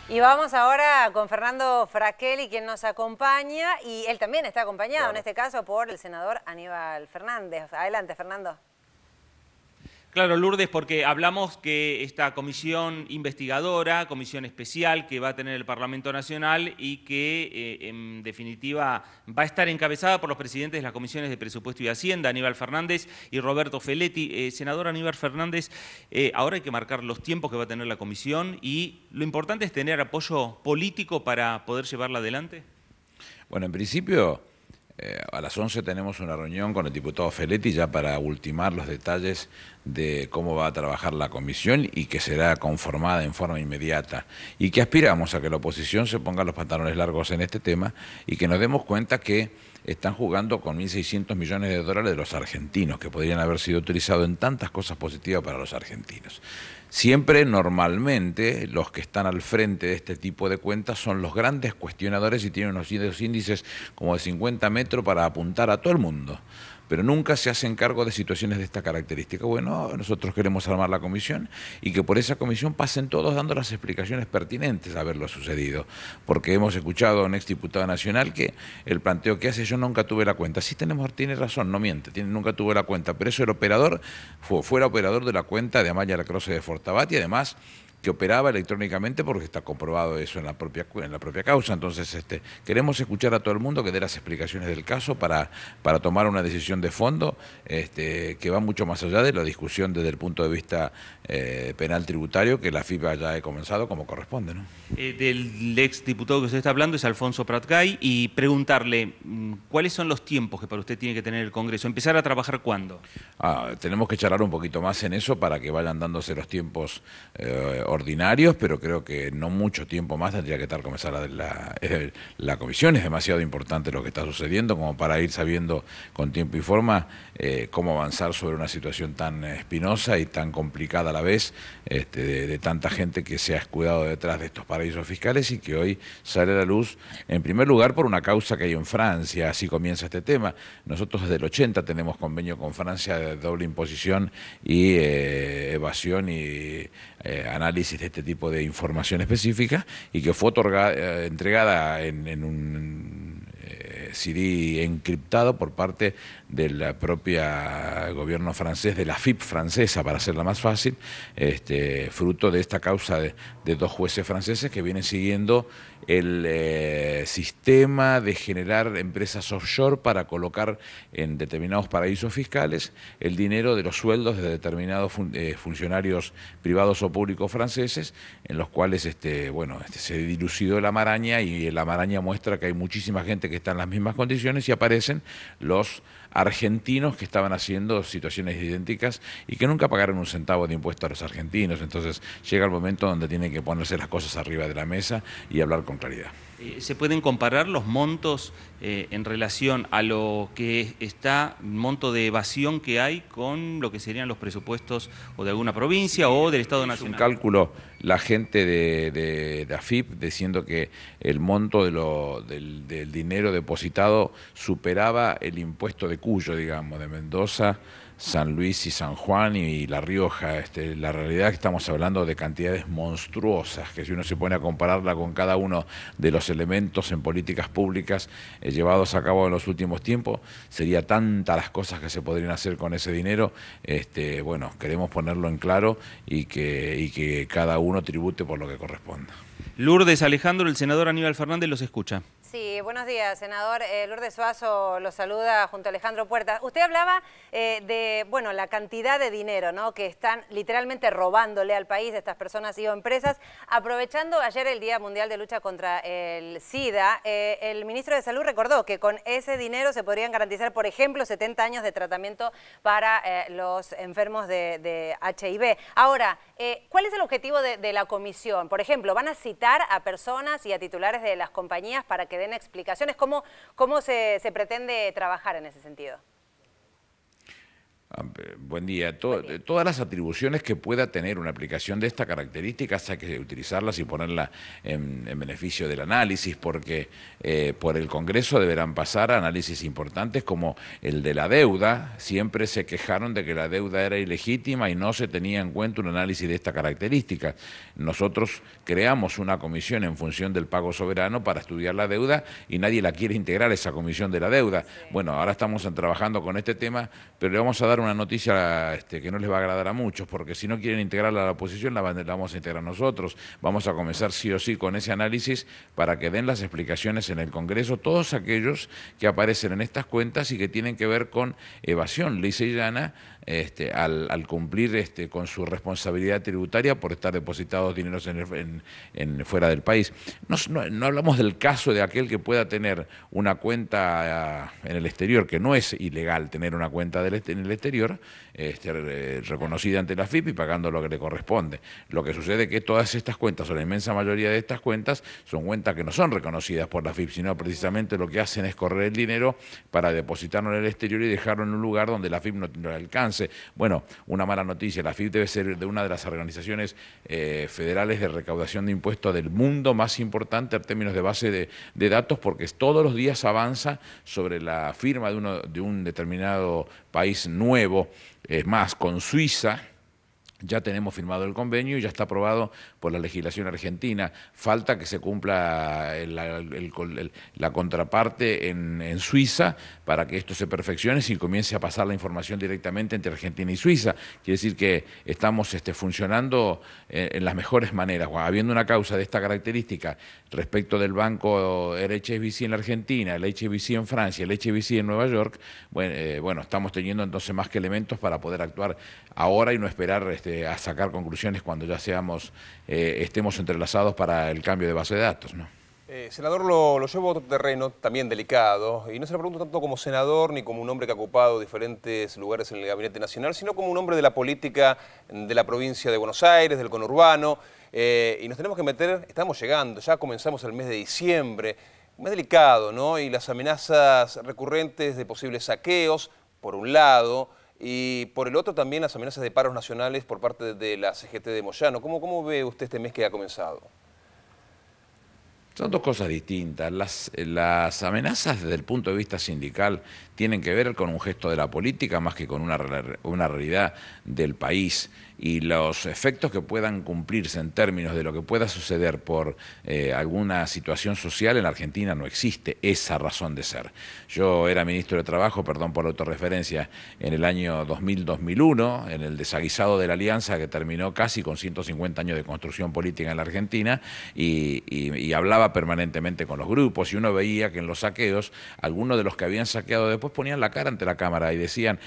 Y vamos ahora con Fernando Fraquelli, quien nos acompaña, y él también está acompañado, Claro. en este caso, por el senador Aníbal Fernández. Adelante, Fernando. Claro, Lourdes, porque hablamos que esta comisión investigadora, comisión especial que va a tener el Parlamento Nacional y que en definitiva va a estar encabezada por los presidentes de las comisiones de Presupuesto y Hacienda, Aníbal Fernández y Roberto Feletti. Senador Aníbal Fernández, ahora hay que marcar los tiempos que va a tener la comisión y lo importante es tener apoyo político para poder llevarla adelante. Bueno, en principio, a las 11 tenemos una reunión con el diputado Feletti ya para ultimar los detalles de cómo va a trabajar la comisión y que será conformada en forma inmediata. Y que aspiramos a que la oposición se ponga los pantalones largos en este tema y que nos demos cuenta que están jugando con 1.600 millones de dólares de los argentinos, que podrían haber sido utilizados en tantas cosas positivas para los argentinos. Siempre, normalmente, los que están al frente de este tipo de cuentas son los grandes cuestionadores y tienen unos índices como de 50 metros para apuntar a todo el mundo. Pero nunca se hacen cargo de situaciones de esta característica. Bueno, nosotros queremos armar la comisión y que por esa comisión pasen todos dando las explicaciones pertinentes a ver lo sucedido. Porque hemos escuchado a un exdiputado nacional que el planteo que hace, yo nunca tuve la cuenta. Sí, tiene razón, no miente, nunca tuve la cuenta, pero eso el operador fue el operador de la cuenta de Amaya Lacroze de Fortabat y además que operaba electrónicamente porque está comprobado eso en la propia causa. Entonces, queremos escuchar a todo el mundo que dé las explicaciones del caso para tomar una decisión de fondo que va mucho más allá de la discusión desde el punto de vista penal tributario que la FIFA ya ha comenzado como corresponde, ¿no? Del ex diputado que usted está hablando es Alfonso Pratgay y preguntarle cuáles son los tiempos que para usted tiene que tener el Congreso. ¿Empezar a trabajar cuándo? Tenemos que charlar un poquito más en eso para que vayan dándose los tiempos ordinarios, pero creo que no mucho tiempo más tendría que estar comenzar la comisión. Es demasiado importante lo que está sucediendo como para ir sabiendo con tiempo y forma cómo avanzar sobre una situación tan espinosa y tan complicada a la vez, de tanta gente que se ha escudado detrás de estos paraísos fiscales y que hoy sale a la luz, en primer lugar por una causa que hay en Francia. Así comienza este tema. Nosotros desde el 80 tenemos convenio con Francia de doble imposición y evasión y análisis de este tipo de información específica y que fue entregada en un CD encriptado por parte del propio gobierno francés, de la FIP francesa, para hacerla más fácil, fruto de esta causa de dos jueces franceses que vienen siguiendo el sistema de generar empresas offshore para colocar en determinados paraísos fiscales el dinero de los sueldos de determinados funcionarios privados o públicos franceses, en los cuales se dilucidó la maraña y la maraña muestra que hay muchísima gente que está en las mismas condiciones y aparecen los argentinos que estaban haciendo situaciones idénticas y que nunca pagaron un centavo de impuesto a los argentinos. Entonces llega el momento donde tienen que ponerse las cosas arriba de la mesa y hablar con claridad. ¿Se pueden comparar los montos en relación a lo que está, monto de evasión que hay con lo que serían los presupuestos o de alguna provincia o del Estado Nacional? Un cálculo, la gente de AFIP diciendo que el monto del dinero depositado superaba el impuesto de Cuyo, digamos, de Mendoza, San Luis y San Juan y La Rioja. La realidad es que estamos hablando de cantidades monstruosas, que si uno se pone a compararla con cada uno de los elementos en políticas públicas llevados a cabo en los últimos tiempos, sería tantas las cosas que se podrían hacer con ese dinero. Bueno, queremos ponerlo en claro y que cada uno tribute por lo que corresponda. Lourdes, Alejandro, el senador Aníbal Fernández los escucha. Sí, buenos días, senador. Lourdes Suazo lo saluda junto a Alejandro Puerta. Usted hablaba de la cantidad de dinero, ¿no?, que están literalmente robándole al país estas personas y o empresas. Aprovechando ayer el Día Mundial de Lucha contra el SIDA, el ministro de Salud recordó que con ese dinero se podrían garantizar, por ejemplo, 70 años de tratamiento para los enfermos de HIV. Ahora, ¿cuál es el objetivo de la comisión? Por ejemplo, ¿van a citar a personas y a titulares de las compañías para que den explicaciones? ¿Cómo se pretende trabajar en ese sentido? Buen día. Todas las atribuciones que pueda tener una aplicación de esta característica hay que utilizarlas y ponerla en beneficio del análisis, porque por el Congreso deberán pasar análisis importantes como el de la deuda. Siempre se quejaron de que la deuda era ilegítima y no se tenía en cuenta un análisis de esta característica. Nosotros creamos una comisión en función del pago soberano para estudiar la deuda y nadie la quiere integrar, esa comisión de la deuda. Bueno, ahora estamos trabajando con este tema, pero le vamos a dar una noticia que no les va a agradar a muchos, porque si no quieren integrarla a la oposición, la vamos a integrar nosotros. Vamos a comenzar sí o sí con ese análisis para que den las explicaciones en el Congreso todos aquellos que aparecen en estas cuentas y que tienen que ver con evasión lisa y llana, al cumplir con su responsabilidad tributaria por estar depositados dineros fuera del país. No hablamos del caso de aquel que pueda tener una cuenta en el exterior, que no es ilegal tener una cuenta en el exterior, reconocida ante la AFIP y pagando lo que le corresponde. Lo que sucede es que todas estas cuentas, o la inmensa mayoría de estas cuentas, son cuentas que no son reconocidas por la AFIP, sino precisamente lo que hacen es correr el dinero para depositarlo en el exterior y dejarlo en un lugar donde la AFIP no le alcance. Bueno, una mala noticia, la AFIP debe ser de una de las organizaciones federales de recaudación de impuestos del mundo más importante en términos de base de datos, porque todos los días avanza sobre la firma de un determinado país nuevo. Es más, con Suiza ya tenemos firmado el convenio y ya está aprobado por la legislación argentina. Falta que se cumpla la contraparte en Suiza para que esto se perfeccione y comience a pasar la información directamente entre Argentina y Suiza. Quiere decir que estamos funcionando en las mejores maneras. Habiendo una causa de esta característica respecto del banco, el HSBC en la Argentina, el HSBC en Francia, el HSBC en Nueva York, bueno, estamos teniendo entonces más que elementos para poder actuar ahora y no esperar a sacar conclusiones cuando ya estemos entrelazados para el cambio de base de datos, ¿no? Senador, lo llevo a otro terreno también delicado, y no se lo pregunto tanto como senador ni como un hombre que ha ocupado diferentes lugares en el Gabinete Nacional, sino como un hombre de la política de la provincia de Buenos Aires, del conurbano, y nos tenemos que meter, estamos llegando, ya comenzamos el mes de diciembre, un mes delicado, ¿no? Y las amenazas recurrentes de posibles saqueos, por un lado, y por el otro también las amenazas de paros nacionales por parte de la CGT de Moyano. ¿Cómo ve usted este mes que ha comenzado? Son dos cosas distintas. Las amenazas desde el punto de vista sindical tienen que ver con un gesto de la política más que con una realidad del país. Y los efectos que puedan cumplirse en términos de lo que pueda suceder por alguna situación social en la Argentina no existe esa razón de ser. Yo era ministro de Trabajo, perdón por la autorreferencia, en el año 2000-2001, en el desaguisado de la Alianza que terminó casi con 150 años de construcción política en la Argentina y hablaba permanentemente con los grupos y uno veía que en los saqueos, algunos de los que habían saqueado después ponían la cara ante la cámara y decían,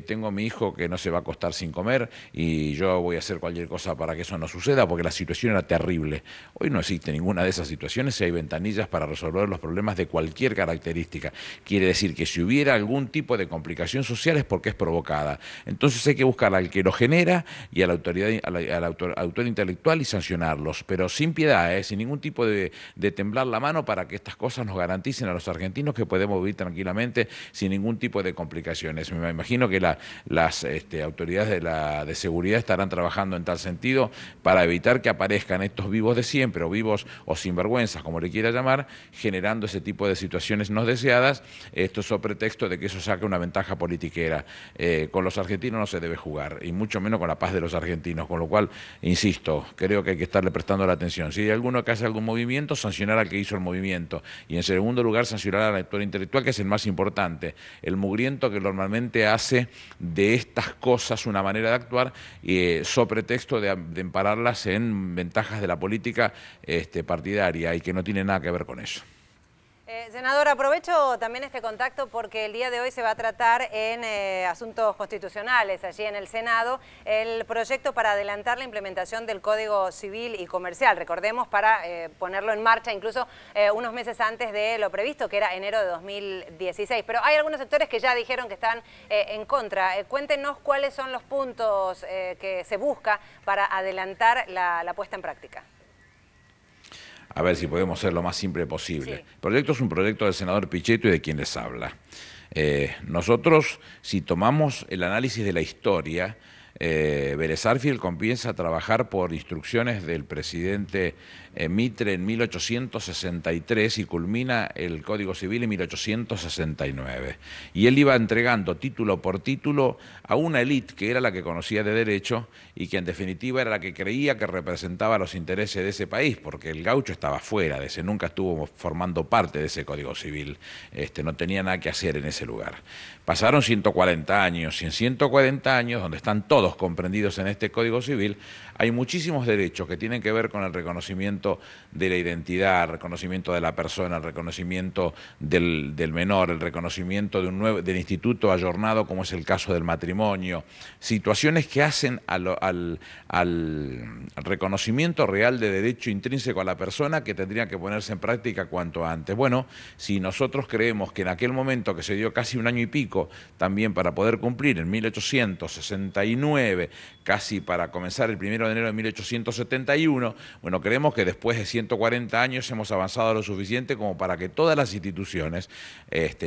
tengo a mi hijo que no se va a acostar sin comer y yo voy a hacer cualquier cosa para que eso no suceda porque la situación era terrible. Hoy no existe ninguna de esas situaciones y hay ventanillas para resolver los problemas de cualquier característica. Quiere decir que si hubiera algún tipo de complicación social es porque es provocada. Entonces hay que buscar al que lo genera y a la autoridad, al autor intelectual y sancionarlos, pero sin piedad, sin ningún tipo de temblar la mano para que estas cosas nos garanticen a los argentinos que podemos vivir tranquilamente sin ningún tipo de complicaciones. Me imagino que las autoridades de seguridad estarán trabajando en tal sentido para evitar que aparezcan estos vivos de siempre, o vivos o sinvergüenzas, como le quiera llamar, generando ese tipo de situaciones no deseadas, esto es sobre pretexto de que eso saque una ventaja politiquera. Con los argentinos no se debe jugar, y mucho menos con la paz de los argentinos, con lo cual, insisto, creo que hay que estarle prestando la atención. Si hay alguno que hace algún movimiento, sancionar al que hizo el movimiento, y en segundo lugar, sancionar al actor intelectual, que es el más importante, el mugriento que normalmente hace de estas cosas una manera de actuar, sobre pretexto de empararlas en ventajas de la política partidaria y que no tiene nada que ver con eso. Senador, aprovecho también este contacto porque el día de hoy se va a tratar en asuntos constitucionales, allí en el Senado, el proyecto para adelantar la implementación del Código Civil y Comercial. Recordemos, para ponerlo en marcha incluso unos meses antes de lo previsto, que era enero de 2016. Pero hay algunos sectores que ya dijeron que están en contra. Cuéntenos cuáles son los puntos que se busca para adelantar la puesta en práctica. A ver si podemos ser lo más simple posible. Sí. El proyecto es un proyecto del senador Pichetto y de quien les habla. Nosotros, si tomamos el análisis de la historia, Vélez Sarsfield comienza a trabajar por instrucciones del presidente Mitre en 1863 y culmina el Código Civil en 1869. Y él iba entregando título por título a una élite que era la que conocía de derecho y que en definitiva era la que creía que representaba los intereses de ese país, porque el gaucho estaba fuera de ese, nunca estuvo formando parte de ese Código Civil, no tenía nada que hacer en ese lugar. Pasaron 140 años y en 140 años, donde están todos comprendidos en este Código Civil, hay muchísimos derechos que tienen que ver con el reconocimiento de la identidad, el reconocimiento de la persona, el reconocimiento del menor, el reconocimiento de del instituto ayornado, como es el caso del matrimonio, situaciones que hacen al reconocimiento real de derecho intrínseco a la persona que tendrían que ponerse en práctica cuanto antes. Bueno, si nosotros creemos que en aquel momento que se dio casi un año y pico también para poder cumplir en 1869, casi para comenzar el 1 de enero de 1871, bueno, creemos que después de 140 años hemos avanzado lo suficiente como para que todas las instituciones,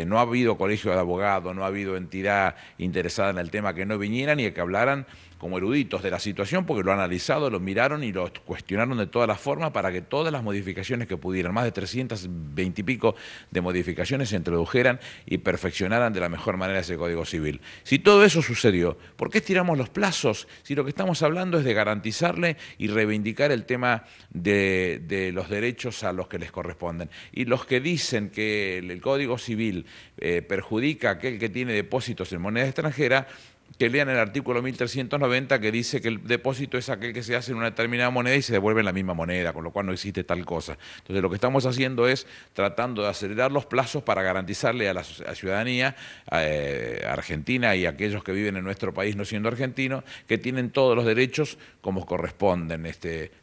no ha habido colegio de abogados, no ha habido entidad interesada en el tema que no vinieran y que hablaran como eruditos de la situación, porque lo han analizado, lo miraron y lo cuestionaron de todas las formas para que todas las modificaciones que pudieran, más de 320 y pico de modificaciones, se introdujeran y perfeccionaran de la mejor manera ese Código Civil. Si todo eso sucedió, ¿por qué estiramos los plazos? Si lo que estamos hablando es de garantizarle y reivindicar el tema de los derechos a los que les corresponden. Y los que dicen que el Código Civil perjudica a aquel que tiene depósitos en moneda extranjera, que lean el artículo 1390 que dice que el depósito es aquel que se hace en una determinada moneda y se devuelve en la misma moneda, con lo cual no existe tal cosa. Entonces lo que estamos haciendo es tratando de acelerar los plazos para garantizarle a la ciudadanía argentina y a aquellos que viven en nuestro país no siendo argentinos, que tienen todos los derechos como corresponden.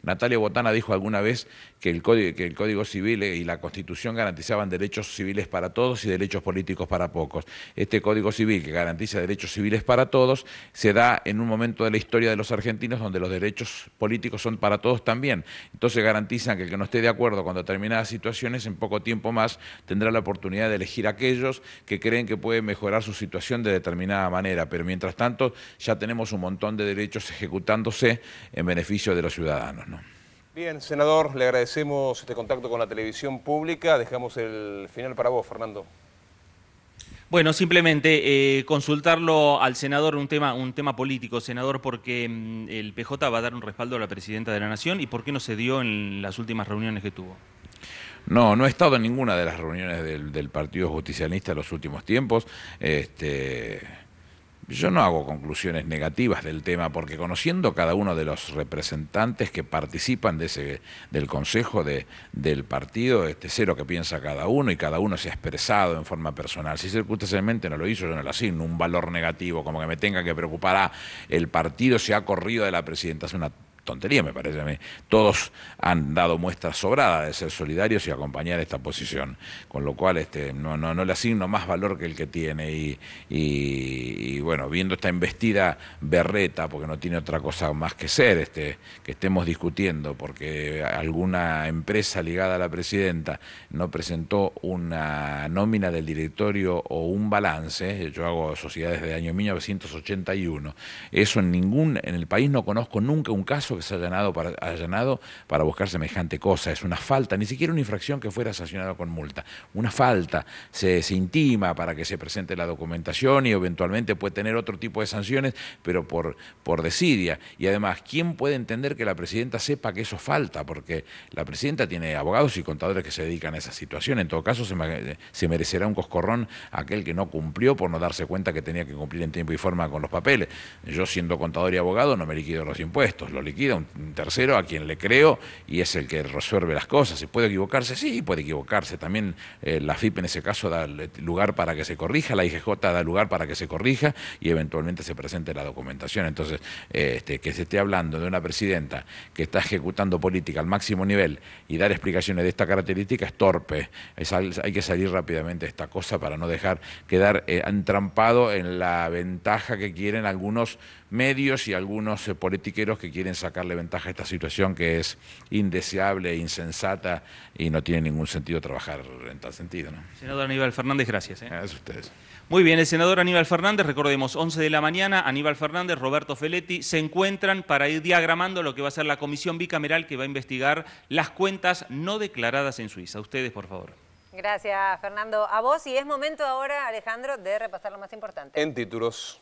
Natalia Botana dijo alguna vez que el Código Civil y la Constitución garantizaban derechos civiles para todos y derechos políticos para pocos. Este Código Civil, que garantiza derechos civiles para todos, se da en un momento de la historia de los argentinos donde los derechos políticos son para todos también. Entonces garantizan que el que no esté de acuerdo con determinadas situaciones en poco tiempo más tendrá la oportunidad de elegir a aquellos que creen que pueden mejorar su situación de determinada manera, pero mientras tanto ya tenemos un montón de derechos ejecutándose en beneficio de los ciudadanos, ¿no? Bien, senador, le agradecemos este contacto con la televisión pública. Dejamos el final para vos, Fernando. Bueno, simplemente consultarlo al senador un tema político, senador, porque el PJ va a dar un respaldo a la presidenta de la Nación y por qué no se dio en las últimas reuniones que tuvo. No, no he estado en ninguna de las reuniones del Partido Justicialista en los últimos tiempos. Yo no hago conclusiones negativas del tema porque conociendo cada uno de los representantes que participan del consejo del partido, sé lo que piensa cada uno y cada uno se ha expresado en forma personal. Si circunstancialmente no lo hizo, yo no le asigno un valor negativo, como que me tenga que preocupar, el partido se ha corrido de la presidenta. Es una tontería, me parece a mí. Todos han dado muestras sobradas de ser solidarios y acompañar esta posición, con lo cual no le asigno más valor que el que tiene y bueno, viendo esta embestida berreta, porque no tiene otra cosa más que ser, que estemos discutiendo porque alguna empresa ligada a la presidenta no presentó una nómina del directorio o un balance. Yo hago sociedades de año 1981, eso en el país no conozco nunca un caso que se haya allanado para buscar semejante cosa. Es una falta, ni siquiera una infracción que fuera sancionada con multa, una falta. Se intima para que se presente la documentación y eventualmente puede tener otro tipo de sanciones, pero por desidia. Y además, ¿quién puede entender que la presidenta sepa que eso falta? Porque la presidenta tiene abogados y contadores que se dedican a esa situación. En todo caso, se merecerá un coscorrón aquel que no cumplió por no darse cuenta que tenía que cumplir en tiempo y forma con los papeles. Yo, siendo contador y abogado, no me liquido los impuestos, lo liquido un tercero a quien le creo y es el que resuelve las cosas. ¿Se puede equivocarse? Sí, puede equivocarse. También la FIP en ese caso da lugar para que se corrija, la IGJ da lugar para que se corrija y eventualmente se presente la documentación. Entonces, que se esté hablando de una presidenta que está ejecutando política al máximo nivel y dar explicaciones de esta característica es torpe. Hay que salir rápidamente de esta cosa para no dejar quedar entrampado en la ventaja que quieren algunos medios y algunos politiqueros que quieren sacar sacarle ventaja a esta situación que es indeseable, insensata y no tiene ningún sentido trabajar en tal sentido, ¿no? Senador Aníbal Fernández, gracias. Gracias a ustedes. Muy bien, el senador Aníbal Fernández, recordemos, 11 de la mañana, Aníbal Fernández, Roberto Feletti, se encuentran para ir diagramando lo que va a ser la comisión bicameral que va a investigar las cuentas no declaradas en Suiza. Ustedes, por favor. Gracias, Fernando. A vos, y es momento ahora, Alejandro, de repasar lo más importante. En títulos.